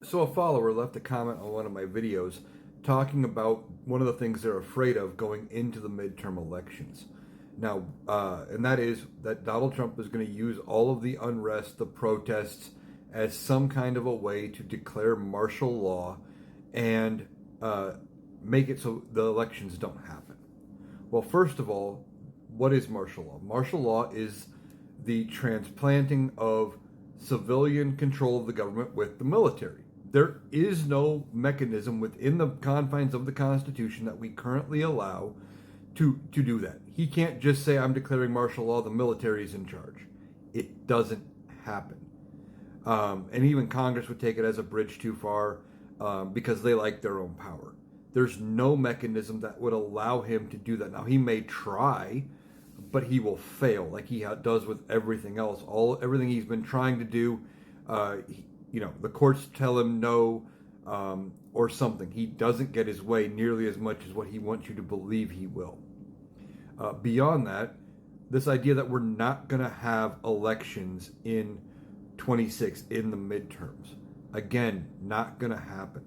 So a follower left a comment on one of my videos talking about one of the things they're afraid of going into the midterm elections. Now, and that is that Donald Trump is going to use all of the unrest, the protests, as some kind of a way to declare martial law and make it so the elections don't happen. Well, first of all, what is martial law? Martial law is the transplanting of civilian control of the government with the military. There is no mechanism within the confines of the Constitution that we currently allow to do that. He can't just say, I'm declaring martial law, the military is in charge. It doesn't happen. And even Congress would take it as a bridge too far because they like their own power. There's no mechanism that would allow him to do that. Now, he may try, but he will fail like he does with everything else. Everything he's been trying to do, the courts tell him no or something. He doesn't get his way nearly as much as what he wants you to believe he will. Beyond that, this idea that we're not going to have elections in 26 in the midterms, again, not going to happen.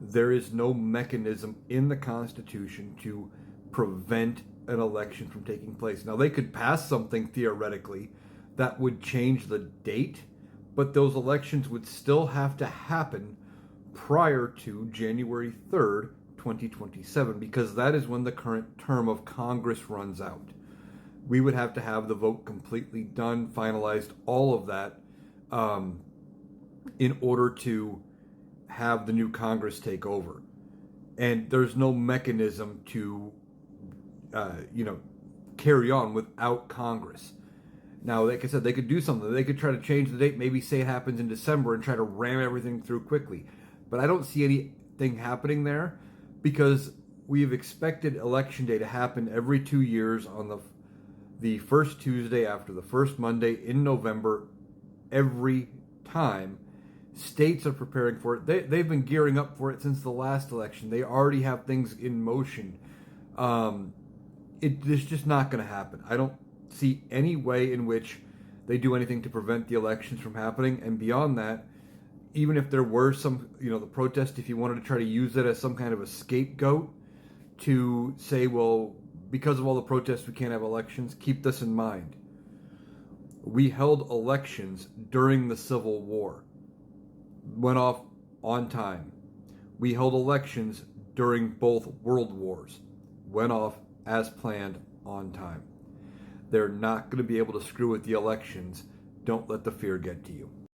There is no mechanism in the Constitution to prevent an election from taking place. Now, they could pass something theoretically that would change the date, but those elections would still have to happen prior to January 3rd, 2027, because that is when the current term of Congress runs out. We would have to have the vote completely done, finalized, all of that, in order to have the new Congress take over. And there's no mechanism to, carry on without Congress. Now, like I said, they could do something. They could try to change the date, maybe say it happens in December and try to ram everything through quickly. But I don't see anything happening there because we've expected Election Day to happen every 2 years on the first Tuesday after the first Monday in November every time. States are preparing for it. They've been gearing up for it since the last election. They already have things in motion. It's just not going to happen. I don't see any way in which they do anything to prevent the elections from happening. And beyond that, even if there were some, the protest, if you wanted to try to use it as some kind of a scapegoat to say, well, because of all the protests, we can't have elections, keep this in mind. We held elections during the Civil War. Went off on time. We held elections during both world wars. Went off as planned on time. They're not going to be able to screw with the elections. Don't let the fear get to you.